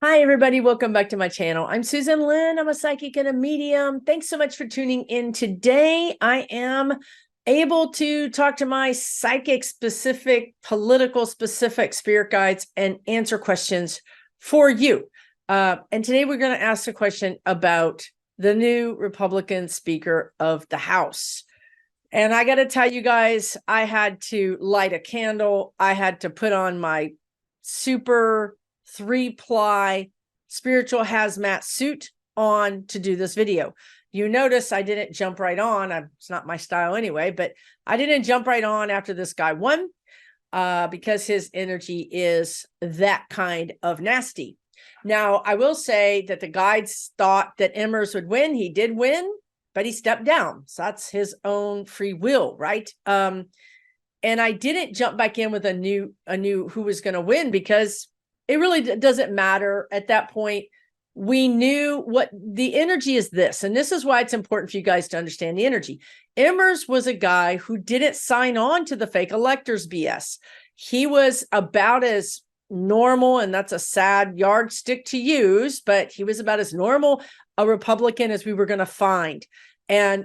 Hi, everybody. Welcome back to my channel. I'm Susan Lynn. I'm a psychic and a medium. Thanks so much for tuning in today. I am able to talk to my psychic specific, political specific spirit guides and answer questions for you. And today we're going to ask a question about the new Republican Speaker of the House. And I got to tell you guys, I had to light a candle. I had to put on my super 3-ply spiritual hazmat suit on to do this video. You notice I didn't jump right on. It's not my style anyway, but I didn't jump right on after this guy won because his energy is that kind of nasty. Now, I will say that the guides thought that Emmers would win. He did win, but he stepped down. So that's his own free will, right? And I didn't jump back in with a new who was going to win because it really doesn't matter at that point. We knew what the energy is this, and this is why it's important for you guys to understand the energy. Emmers was a guy who didn't sign on to the fake electors BS. He was about as normal, and that's a sad yardstick to use, but he was about as normal a Republican as we were going to find. And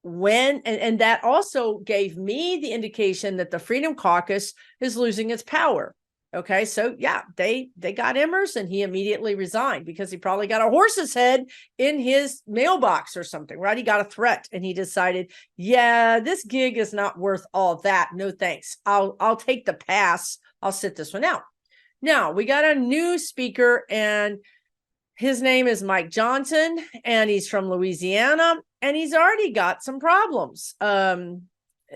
and that also gave me the indication that the Freedom Caucus is losing its power. Okay, so yeah, they got Emmers and he immediately resigned because he probably got a horse's head in his mailbox or something, right? He got a threat and he decided, yeah, this gig is not worth all that. No thanks. I'll take the pass. I'll sit this one out. Now we got a new speaker, and his name is Mike Johnson, and he's from Louisiana, and he's already got some problems.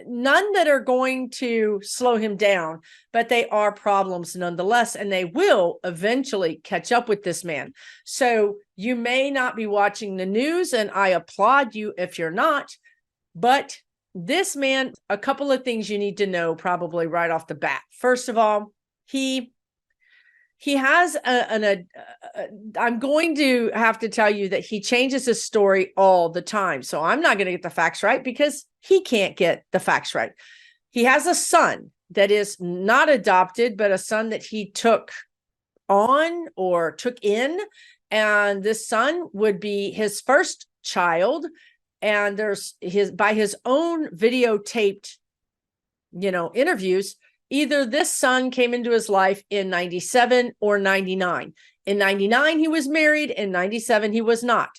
None that are going to slow him down, but they are problems nonetheless, and they will eventually catch up with this man. So you may not be watching the news, and I applaud you if you're not, but this man, a couple of things you need to know probably right off the bat. First of all, he has I'm going to have to tell you that he changes his story all the time. So I'm not going to get the facts right because he can't get the facts right. He has a son that is not adopted, but a son that he took on or took in. And this son would be his first child. And there's by his own videotaped, interviews, either this son came into his life in 97 or 99. In 99, he was married. In 97, he was not.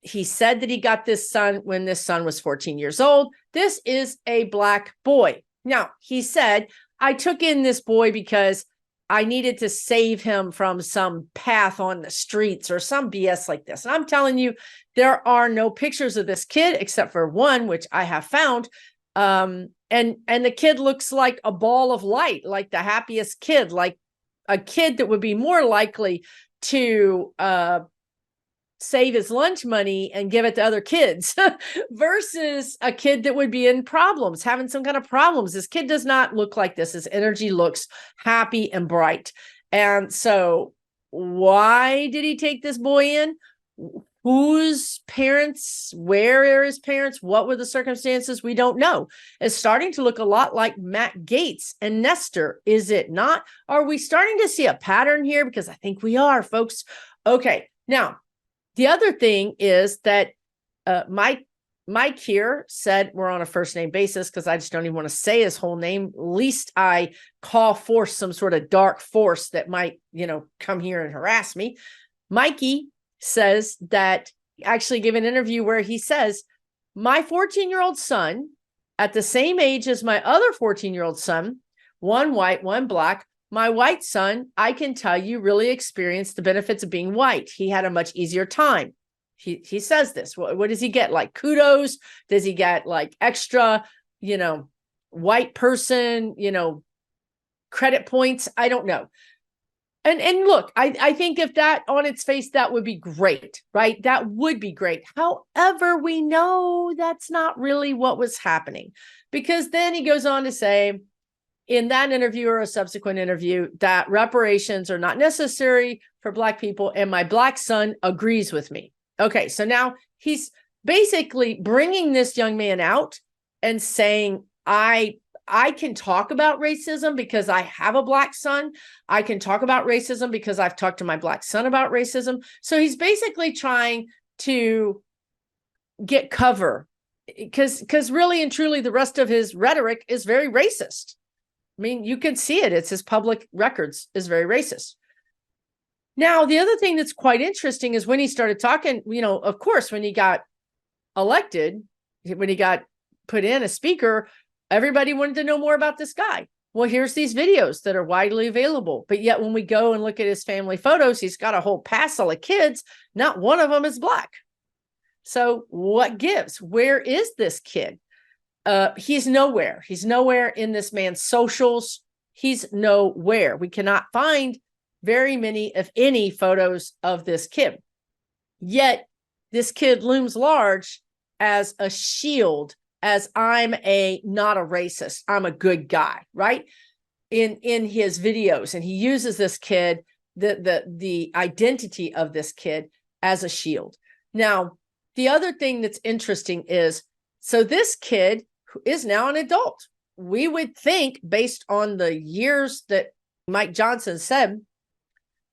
He said that he got this son when this son was 14 years old. This is a black boy. Now, he said, I took in this boy because I needed to save him from some path on the streets or some BS like this. And I'm telling you, there are no pictures of this kid except for one, which I have found. And the kid looks like a ball of light, like the happiest kid, like a kid that would be more likely to save his lunch money and give it to other kids versus a kid that would be in problems, having some kind of problems. This kid does not look like this. His energy looks happy and bright. And so why did he take this boy in? Whose parents, where are his parents? What were the circumstances? We don't know. It's starting to look a lot like Matt Gaetz and Nestor, is it not? Are we starting to see a pattern here? Because I think we are, folks. Okay, now, the other thing is that Mike here said we're on a first name basis because I just don't even want to say his whole name. Least I call forth some sort of dark force that might, come here and harass me. Mikey says that, actually gave an interview where he says, my 14-year-old son, at the same age as my other 14-year-old son, one white, one black, my white son, I can tell you, really experienced the benefits of being white. He had a much easier time. He says this. What does he get? Like kudos? Does he get like extra, white person, credit points? I don't know. And look, I think if that on its face, that would be great, right? That would be great. However, we know that's not really what was happening, because then he goes on to say in that interview or a subsequent interview that reparations are not necessary for Black people, and my Black son agrees with me. Okay, so now he's basically bringing this young man out and saying, I I can talk about racism because I have a Black son. I can talk about racism because I've talked to my Black son about racism. So he's basically trying to get cover because really and truly the rest of his rhetoric is very racist. I mean, you can see it. It's his public records is very racist. Now, the other thing that's quite interesting is when he started talking, of course, when he got elected, when he got put in as speaker, everybody wanted to know more about this guy. Well, here's these videos that are widely available. But yet when we go and look at his family photos, he's got a whole passel of kids. Not one of them is Black. So what gives? Where is this kid? He's nowhere. He's nowhere in this man's socials. He's nowhere. We cannot find very many, if any, photos of this kid. Yet this kid looms large as a shield, as I'm not a racist. I'm a good guy, right? In his videos. And he uses this kid, the identity of this kid as a shield. Now, the other thing that's interesting is, so this kid is now an adult. We would think, based on the years that Mike Johnson said,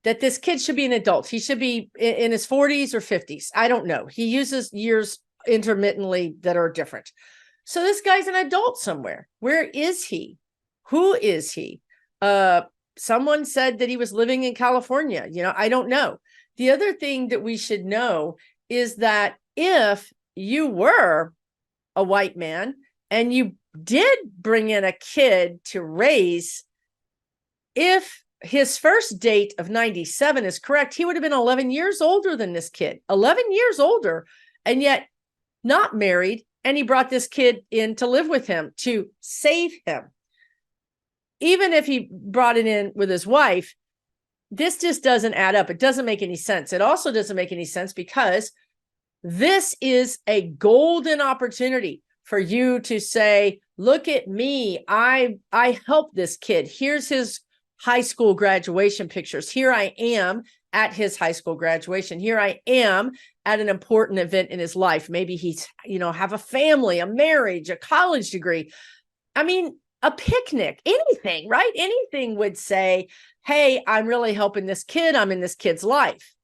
that this kid should be an adult. He should be in his 40s or 50s. I don't know. He uses years intermittently that are different. So this guy's an adult somewhere. Where is he? Who is he? Someone said that he was living in California. I don't know. The other thing that we should know is that if you were a white man and you did bring in a kid to raise, if his first date of 97 is correct, he would have been 11 years older than this kid, 11 years older, and yet not married. And he brought this kid in to live with him to save him. Even if he brought it in with his wife, this just doesn't add up. It doesn't make any sense. It also doesn't make any sense because this is a golden opportunity for you to say, look at me. I helped this kid. Here's his high school graduation pictures. Here I am at his high school graduation. Here I am at an important event in his life. Maybe he's, have a family, a marriage, a college degree. I mean, a picnic, anything, right? Anything would say, hey, I'm really helping this kid. I'm in this kid's life.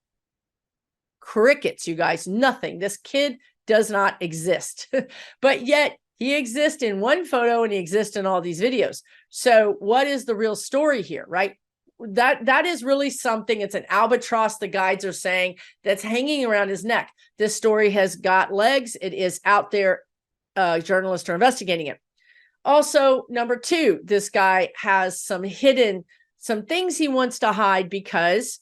Crickets, you guys, nothing. This kid does not exist, but yet he exists in one photo and he exists in all these videos. So what is the real story here, right? That is really something. It's an albatross, the guides are saying, that's hanging around his neck. This story has got legs. It is out there. Journalists are investigating it. Also, number two, this guy has some things he wants to hide because,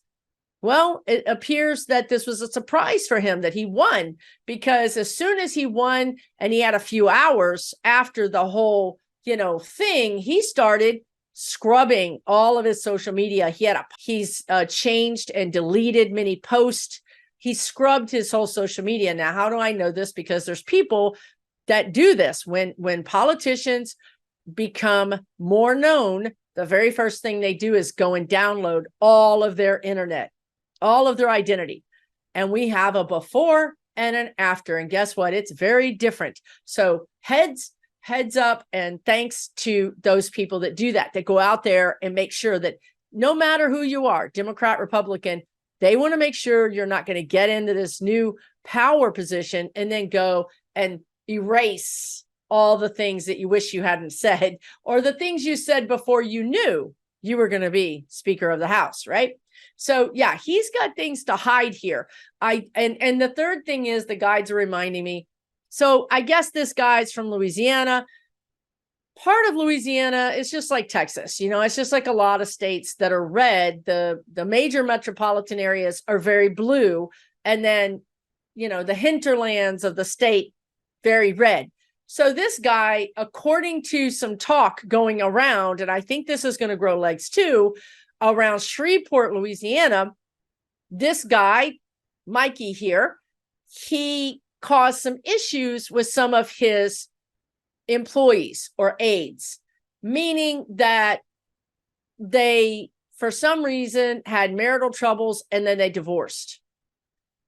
well, it appears that this was a surprise for him that he won, because as soon as he won and he had a few hours after the whole, thing, he started scrubbing all of his social media. He's changed and deleted many posts. He scrubbed his whole social media. Now, how do I know this? Because there's people that do this. When politicians become more known, the very first thing they do is go and download all of their internet, all of their identity. And we have a before and an after. And guess what? It's very different. So heads up, and thanks to those people that do that go out there and make sure that no matter who you are, Democrat, Republican, they want to make sure you're not going to get into this new power position and then go and erase all the things that you wish you hadn't said, or the things you said before you knew you were going to be Speaker of the House, right? So yeah, he's got things to hide here. And the third thing is, the guides are reminding me, so I guess this guy's from Louisiana. Part of Louisiana is just like Texas. It's just like a lot of states that are red. The major metropolitan areas are very blue. And then, the hinterlands of the state, very red. So this guy, according to some talk going around, and I think this is going to grow legs too, around Shreveport, Louisiana, this guy, Mikey here, he caused some issues with some of his employees or aides, meaning that they, for some reason, had marital troubles and then they divorced.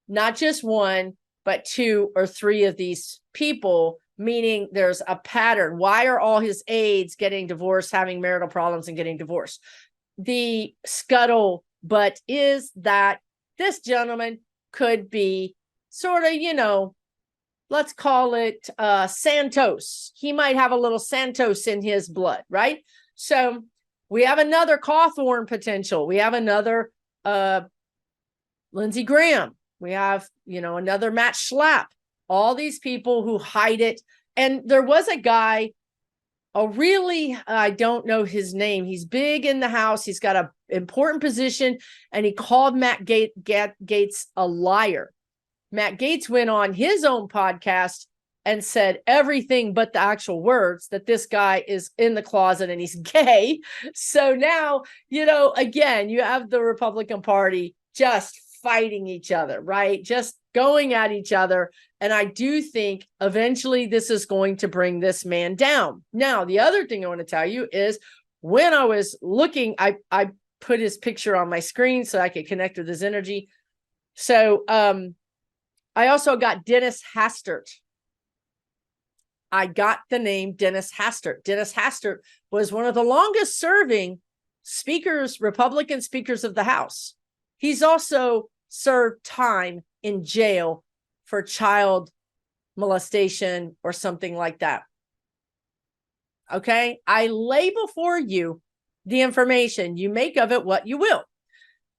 Not just one, but two or three of these people meaning there's a pattern. Why are all his aides getting divorced, having marital problems, and getting divorced? The scuttlebutt is that this gentleman could be sort of, let's call it Santos. He might have a little Santos in his blood, right? So we have another Cawthorn potential. We have another Lindsey Graham. We have, another Matt Schlapp. All these people who hide it. And there was a guy, I don't know his name. He's big in the House. He's got an important position, and he called Matt Gaetz a liar. Matt Gaetz went on his own podcast and said everything but the actual words, that this guy is in the closet and he's gay. So now, again, you have the Republican Party just fighting each other, right? Just going at each other. And I do think eventually this is going to bring this man down. Now, the other thing I want to tell you is when I was looking, I put his picture on my screen so I could connect with his energy. So I also got Dennis Hastert. I got the name Dennis Hastert. Dennis Hastert was one of the longest serving speakers, Republican speakers of the House. He's also served time in jail for child molestation or something like that. Okay, I lay before you the information. You make of it what you will.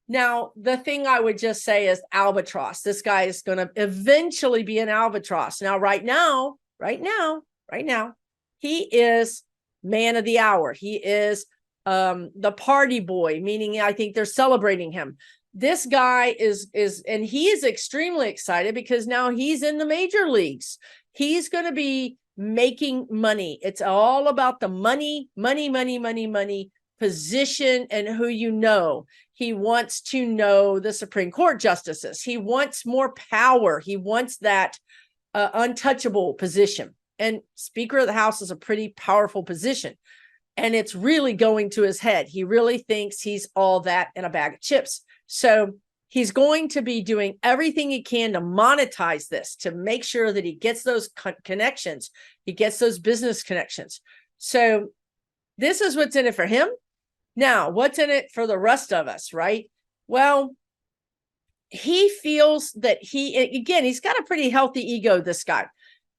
Now, the thing I would just say is albatross. This guy is going to eventually be an albatross. Now, right now, he is man of the hour. He is the party boy, meaning I think they're celebrating him. This guy and he is extremely excited because now he's in the major leagues. He's going to be making money. It's all about the money, position, and who you know. He wants to know the Supreme Court justices. He wants more power. He wants that untouchable position. And Speaker of the House is a pretty powerful position. And it's really going to his head. He really thinks he's all that in a bag of chips. So he's going to be doing everything he can to monetize this, to make sure that he gets those connections. He gets those business connections. So this is what's in it for him. Now, what's in it for the rest of us, right? Well, he feels that he's got a pretty healthy ego, this guy.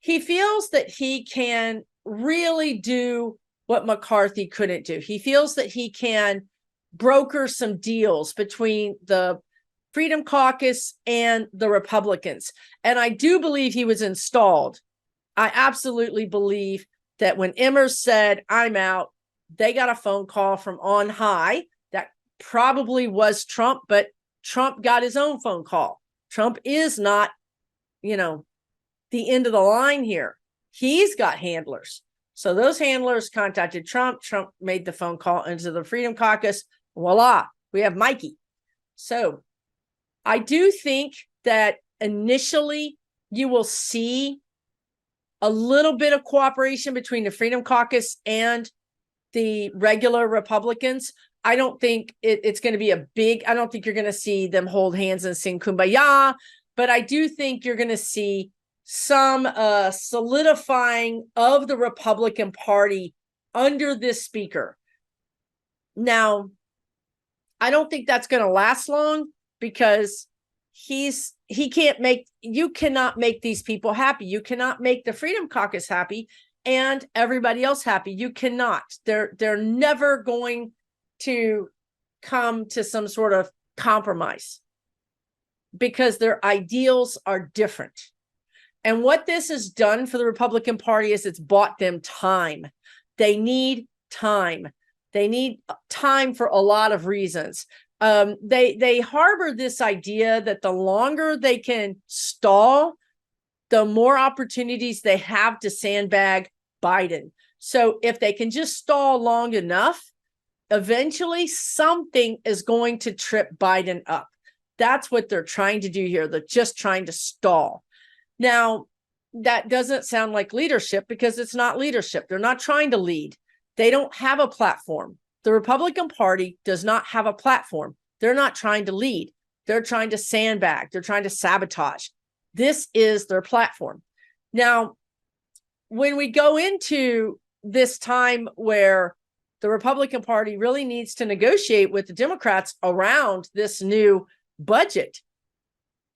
He feels that he can really do what McCarthy couldn't do. He feels that he can broker some deals between the Freedom Caucus and the Republicans. And I do believe he was installed. I absolutely believe that when Emmer said, I'm out, they got a phone call from on high. That probably was Trump, but Trump got his own phone call. Trump is not, the end of the line here. He's got handlers. So those handlers contacted Trump. Trump made the phone call into the Freedom Caucus. Voila, we have Mikey. So I do think that initially you will see a little bit of cooperation between the Freedom Caucus and the regular Republicans. I don't think it's going to be I don't think you're going to see them hold hands and sing Kumbaya, but I do think you're going to see some solidifying of the Republican Party under this speaker. Now, I don't think that's going to last long because you cannot make these people happy. You cannot make the Freedom Caucus happy and everybody else happy. You cannot. They're never going to come to some sort of compromise because their ideals are different. And what this has done for the Republican Party is it's bought them time. They need time. They need time for a lot of reasons. They harbor this idea that the longer they can stall, the more opportunities they have to sandbag Biden. So if they can just stall long enough, eventually something is going to trip Biden up. That's what they're trying to do here. They're just trying to stall. Now, that doesn't sound like leadership because it's not leadership. They're not trying to lead. They don't have a platform. The Republican Party does not have a platform. They're not trying to lead. They're trying to sandbag. They're trying to sabotage. This is their platform. Now, when we go into this time where the Republican Party really needs to negotiate with the Democrats around this new budget,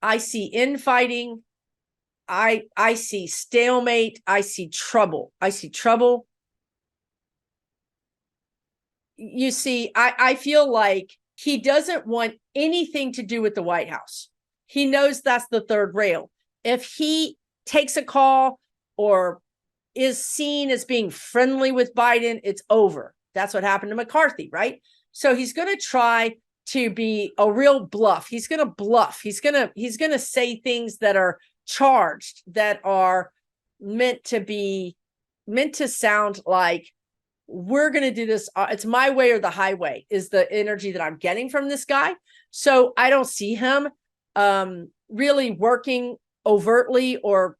I see infighting. I see stalemate. I see trouble. You see, I feel like he doesn't want anything to do with the White House. He knows that's the third rail. If he takes a call or is seen as being friendly with Biden, it's over. That's what happened to McCarthy, right? So he's going to try to be a real bluff. He's going to bluff. He's going to say things that are charged, that are meant to sound like, we're going to do this. It's my way or the highway is the energy that I'm getting from this guy. So I don't see him really working overtly or,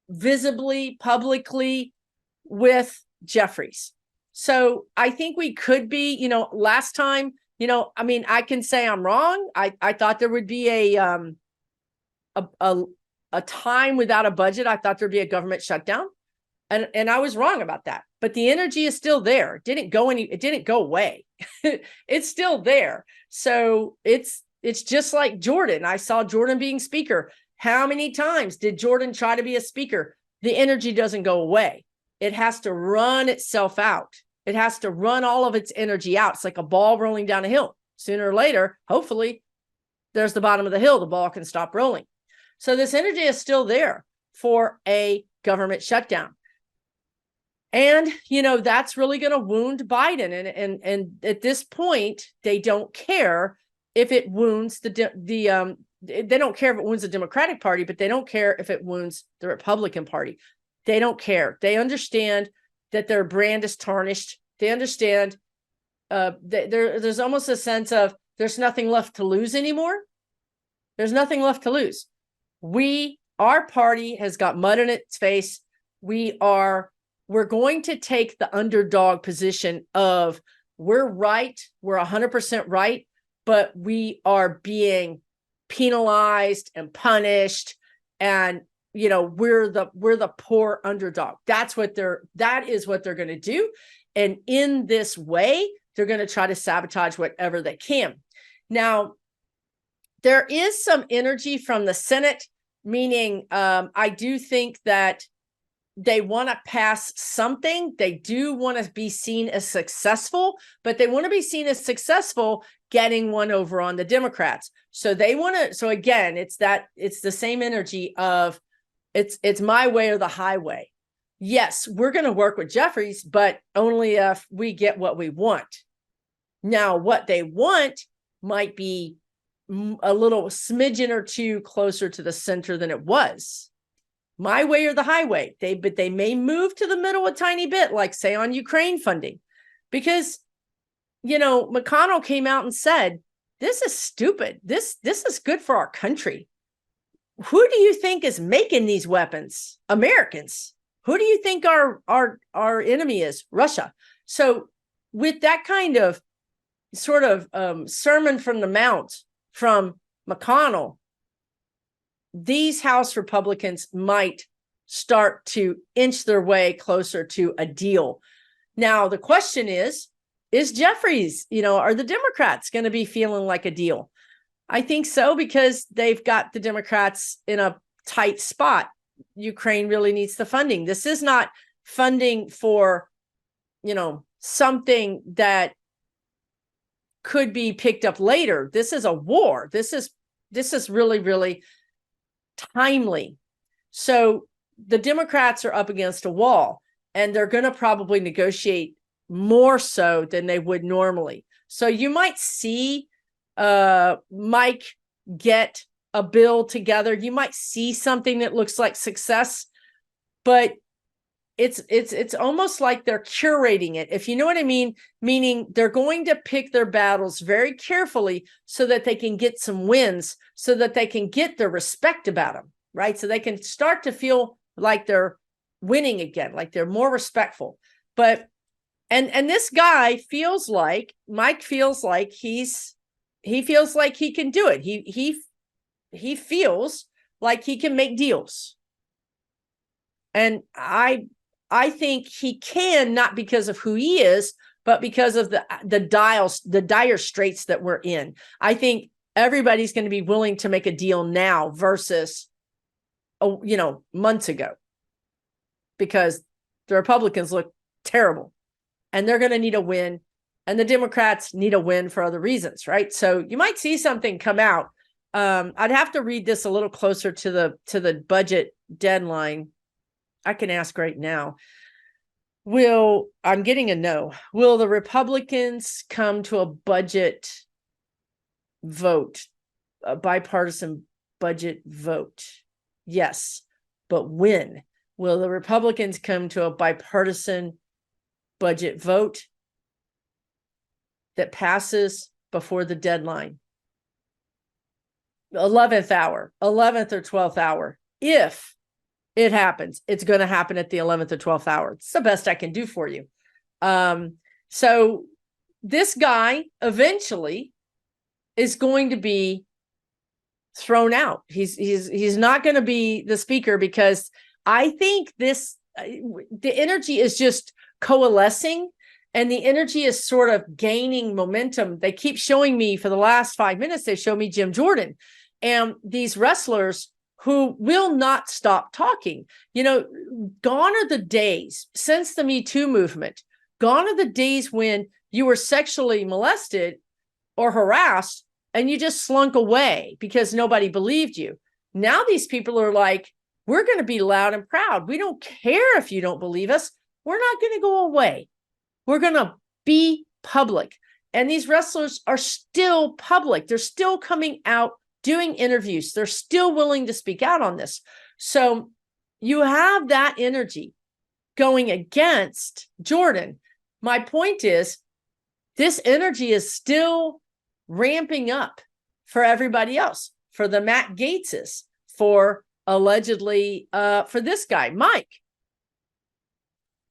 visibly, publicly with Jeffries. So I think we could be, last time, I can say I'm wrong. I thought there would be a time without a budget. I thought there'd be a government shutdown. And I was wrong about that. But the energy is still there. It didn't go away. It's still there. So it's just like Jordan. I saw Jordan being speaker. How many times did Jordan try to be a speaker? The energy doesn't go away. It has to run itself out. It has to run all of its energy out. It's like a ball rolling down a hill. Sooner or later, hopefully, there's the bottom of the hill. The ball can stop rolling. So this energy is still there for a government shutdown. And, that's really going to wound Biden. And at this point, they don't care if it wounds they don't care if it wounds the Democratic Party, but they don't care if it wounds the Republican Party. They don't care. They understand that their brand is tarnished. They understand there's almost a sense of there's nothing left to lose anymore. There's nothing left to lose. Our party has got mud in its face. We're going to take the underdog position of we're right. We're 100% right, but we are being penalized and punished. And, we're the poor underdog. That is what they're going to do. And in this way, they're going to try to sabotage whatever they can. Now, there is some energy from the Senate, meaning I do think that they want to pass something. They do want to be seen as successful, but they want to be seen as successful getting one over on the Democrats. So again, it's the same energy of it's my way or the highway. Yes, we're going to work with Jeffries, but only if we get what we want. Now, what they want might be a little smidgen or two closer to the center than it was. My way or the highway. But they may move to the middle a tiny bit, like say on Ukraine funding, because McConnell came out and said, "This is stupid. This is good for our country." Who do you think is making these weapons? Americans. Who do you think our enemy is? Russia. So with that kind of sort of sermon from the Mount from McConnell, these House Republicans might start to inch their way closer to a deal. Now, the question is Jeffries, are the Democrats going to be feeling like a deal? I think so, because they've got the Democrats in a tight spot. Ukraine really needs the funding. This is not funding for, something that could be picked up later. This is a war. This is really, really timely. So the Democrats are up against a wall, and they're going to probably negotiate more so than they would normally. So you might see Mike get a bill together. You might see something that looks like success, but it's almost like they're curating it, if you know what I mean, meaning they're going to pick their battles very carefully so that they can get some wins, so that they can get the respect about them, right? So they can start to feel like they're winning again, like they're more respectful. But and this guy feels like Mike feels like he feels like he can do it. He feels like he can make deals. And I think he can, not because of who he is, but because of the dire straits that we're in. I think everybody's going to be willing to make a deal now versus, months ago, because the Republicans look terrible and they're going to need a win, and the Democrats need a win for other reasons, right? So you might see something come out. I'd have to read this a little closer to the budget deadline. I can ask right now. I'm getting a no. Will the Republicans come to a budget vote, a bipartisan budget vote? Yes. But when? Will the Republicans come to a bipartisan budget vote that passes before the deadline? 11th or 12th hour. If it happens, it's going to happen at the 11th or 12th hour. It's the best I can do for you. So this guy eventually is going to be thrown out. He's not going to be the speaker, because I think the energy is just coalescing, and the energy is sort of gaining momentum. They keep showing me, for the last 5 minutes, they show me Jim Jordan and these wrestlers who will not stop talking. Gone are the days, since the Me Too movement, gone are the days when you were sexually molested or harassed and you just slunk away because nobody believed you. Now these people are like, we're going to be loud and proud. We don't care if you don't believe us. We're not going to go away. We're going to be public. And these wrestlers are still public. They're still coming out, doing interviews. They're still willing to speak out on this. So you have that energy going against Jordan. My point is, this energy is still ramping up for everybody else, for the Matt Gaetzes, for allegedly, for this guy, Mike.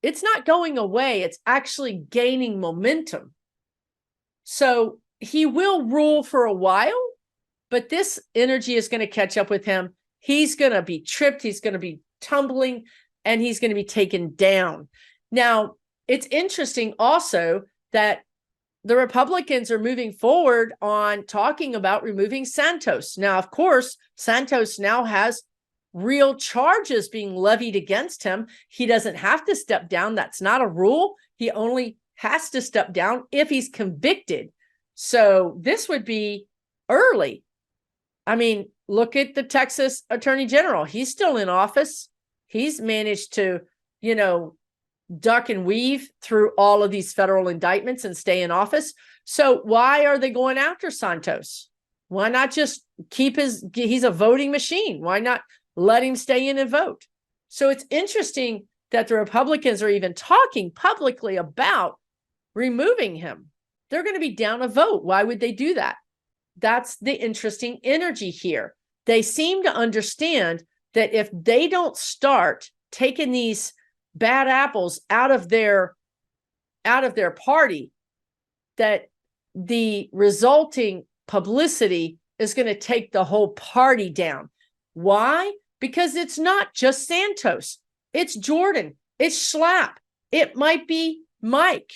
It's not going away. It's actually gaining momentum. So he will rule for a while, but this energy is going to catch up with him. He's going to be tripped. He's going to be tumbling, and he's going to be taken down. Now, it's interesting also that the Republicans are moving forward on talking about removing Santos. Now, of course, Santos now has real charges being levied against him. He doesn't have to step down. That's not a rule. He only has to step down if he's convicted. So this would be early. I mean, look at the Texas Attorney General. He's still in office. He's managed to, duck and weave through all of these federal indictments and stay in office. So why are they going after Santos? Why not just he's a voting machine. Why not let him stay in and vote? So it's interesting that the Republicans are even talking publicly about removing him. They're going to be down a vote. Why would they do that? That's the interesting energy here. They seem to understand that if they don't start taking these bad apples out of their party, that the resulting publicity is going to take the whole party down. Why? Because it's not just Santos. It's Jordan. It's Schlapp. It might be Mike.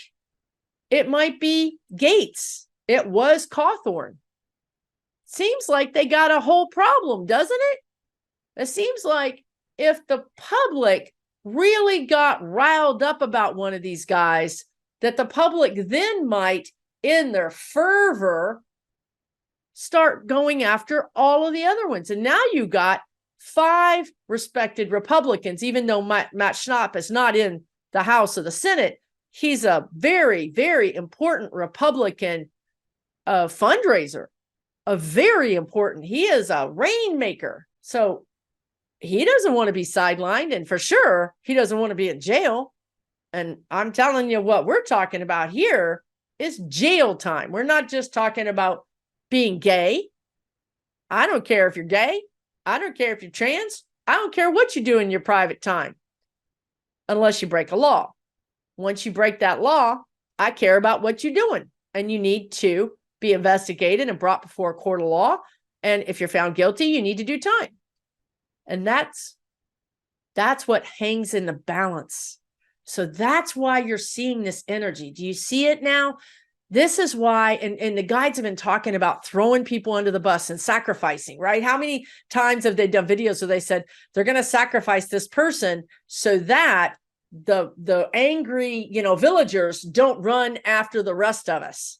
It might be Gates. It was Cawthorn. Seems like they got a whole problem, doesn't it? It seems like if the public really got riled up about one of these guys, that the public then might, in their fervor, start going after all of the other ones. And now you got 5 respected Republicans, even though Matt Schlapp is not in the House or the Senate. He's a very, very important Republican fundraiser, he is a rainmaker. So he doesn't want to be sidelined, and for sure, he doesn't want to be in jail. And I'm telling you, what we're talking about here is jail time. We're not just talking about being gay. I don't care if you're gay. I don't care if you're trans. I don't care what you do in your private time, unless you break a law. Once you break that law, I care about what you're doing, and you need to be investigated and brought before a court of law. And if you're found guilty, you need to do time. And that's That's what hangs in the balance. So that's why you're seeing this energy. Do you see it now? This is why, and the guides have been talking about throwing people under the bus and sacrificing, right? How many times have they done videos where they said they're going to sacrifice this person so that the angry, villagers don't run after the rest of us?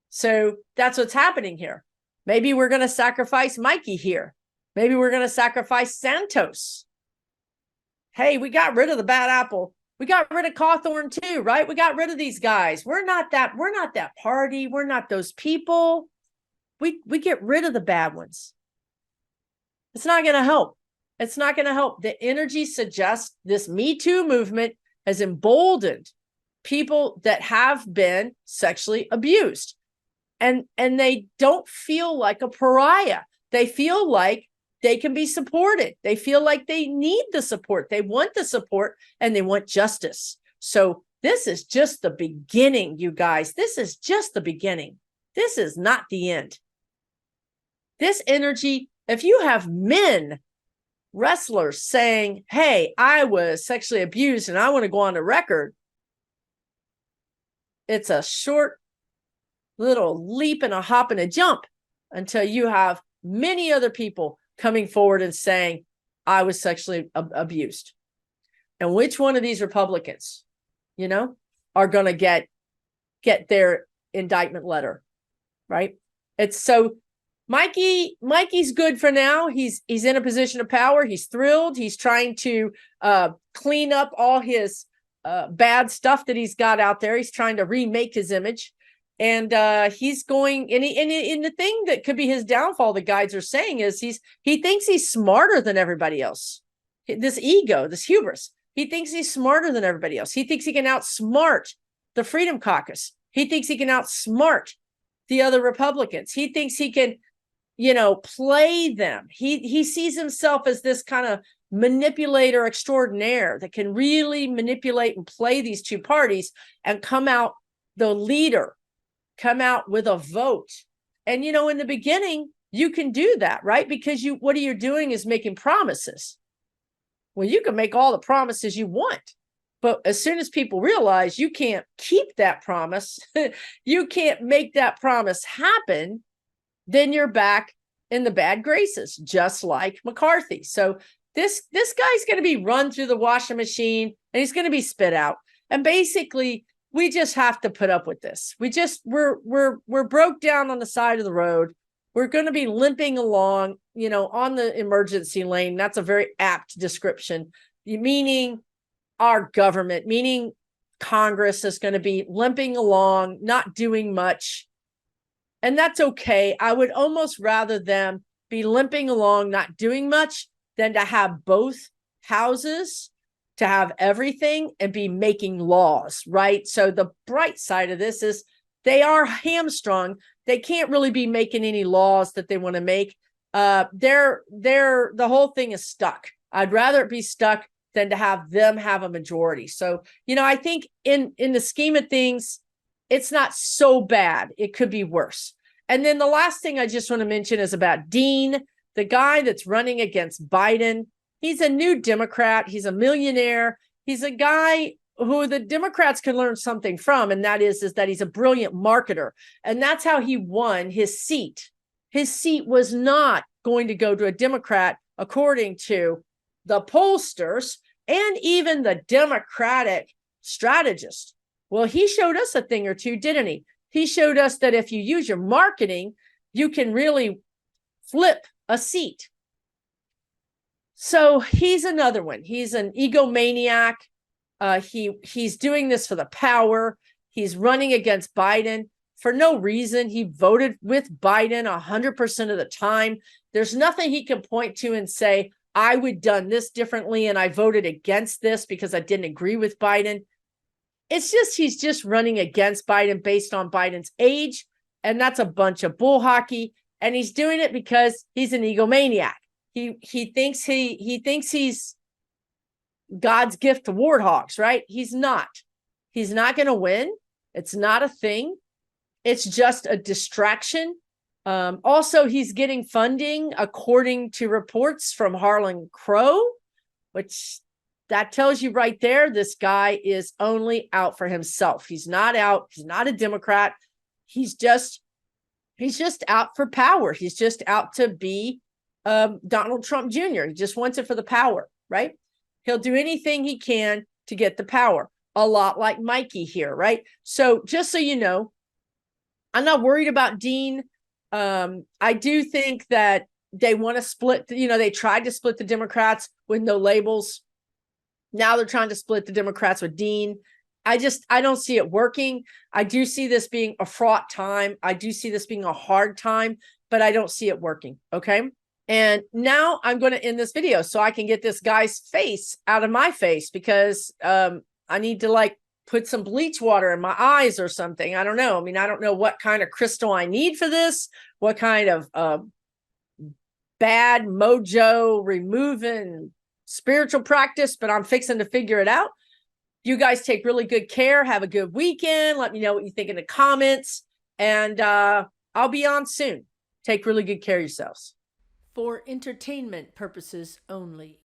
So that's what's happening here. Maybe we're going to sacrifice Mikey here. Maybe we're going to sacrifice Santos. Hey, we got rid of the bad apple. We got rid of Cawthorn too, right? We got rid of these guys. We're not that party. We're not those people. We get rid of the bad ones. It's not going to help. It's not going to help. The energy suggests this Me Too movement has emboldened people that have been sexually abused. And they don't feel like a pariah. They feel like they can be supported. They feel like they need the support. They want the support and they want justice. So this is just the beginning, you guys. This is just the beginning. This is not the end. This energy, if you have men, wrestlers saying, hey, I was sexually abused and I want to go on the record, it's a short little leap and a hop and a jump until you have many other people coming forward and saying, I was sexually abused. And which one of these Republicans, are going to get their indictment letter, right? It's so Mikey's good for now. He's in a position of power. He's thrilled. He's trying to clean up all his bad stuff that he's got out there. He's trying to remake his image. And he's going, and the thing that could be his downfall, the guides are saying, is he thinks he's smarter than everybody else. This ego, this hubris. He thinks he's smarter than everybody else. He thinks he can outsmart the Freedom Caucus. He thinks he can outsmart the other Republicans. He thinks he can, play them. He sees himself as this kind of manipulator extraordinaire that can really manipulate and play these two parties and come out the leader. Come out with a vote. And, in the beginning, you can do that, right? Because what you're doing is making promises. Well, you can make all the promises you want. But as soon as people realize you can't keep that promise, you can't make that promise happen, then you're back in the bad graces, just like McCarthy. So this guy's going to be run through the washing machine and he's going to be spit out. And basically, we just have to put up with this. We're broke down on the side of the road. We're going to be limping along, on the emergency lane. That's a very apt description, meaning our government, meaning Congress is going to be limping along, not doing much. And that's okay. I would almost rather them be limping along, not doing much, than to have both houses, to have everything and be making laws, right? So the bright side of this is they are hamstrung. They can't really be making any laws that they want to make. The whole thing is stuck. I'd rather it be stuck than to have them have a majority. So, I think in the scheme of things, it's not so bad. It could be worse. And then the last thing I just want to mention is about Dean, the guy that's running against Biden. He's a new Democrat. He's a millionaire. He's a guy who the Democrats can learn something from. And that is that he's a brilliant marketer. And that's how he won his seat. His seat was not going to go to a Democrat, according to the pollsters and even the Democratic strategists. Well, he showed us a thing or two, didn't he? He showed us that if you use your marketing, you can really flip a seat. So he's another one. He's an egomaniac. He's doing this for the power. He's running against Biden for no reason. He voted with Biden 100% of the time. There's nothing he can point to and say, I would done this differently and I voted against this because I didn't agree with Biden. It's just he's just running against Biden based on Biden's age, and that's a bunch of bull hockey. And he's doing it because he's an egomaniac. He thinks he's God's gift to warthogs, right? He's not. He's not going to win. It's not a thing. It's just a distraction. Also, he's getting funding, according to reports from Harlan Crow, which that tells you right there, this guy is only out for himself. He's not out. He's not a Democrat. He's just out for power. He's just out to be Donald Trump Jr. He just wants it for the power, right? He'll do anything he can to get the power, a lot like Mikey here, right? So just so you know, I'm not worried about Dean. I do think that they want to split, they tried to split the Democrats with no labels. Now they're trying to split the Democrats with Dean. I don't see it working. I do see this being a fraught time. I do see this being a hard time, but I don't see it working. Okay. And now I'm going to end this video so I can get this guy's face out of my face, because I need to like put some bleach water in my eyes or something. I don't know. I mean, I don't know what kind of crystal I need for this, what kind of bad mojo removing spiritual practice, but I'm fixing to figure it out. You guys take really good care. Have a good weekend. Let me know what you think in the comments, and I'll be on soon. Take really good care of yourselves. For entertainment purposes only.